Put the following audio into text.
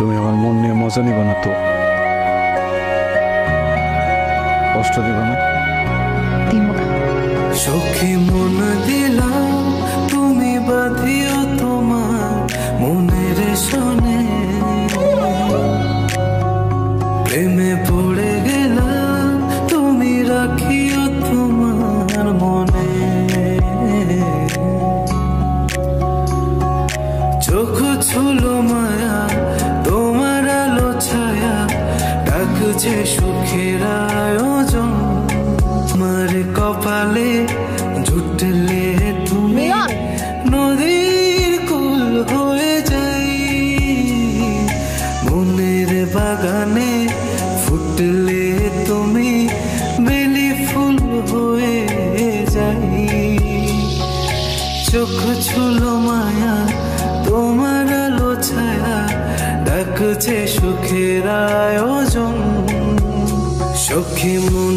তুমি আমার মন নিয়ে মজা নিবা না তো? কষ্ট দিবা না? দিব না। সখী মন দিলাম তুমি বাঁধিও তোমার মনের শোনে, প্রেমে পড়ে গেলাম তুমি রাখিও তোমার মনে। চোখ ছুলো মায়া তোমার আলো ছায়া, ডাকছে সুখের আয়োজন। আমার কপালে জুটলে তুমি নদীর কুল হয়ে যাই, মনের বাগানে ফুটলে তুমি বেলি ফুল হয়ে যাই। চোখ ছুলো মায়া তোমার আলো ছায়া, ডাকছে সুখের আয়োজন। সখী মন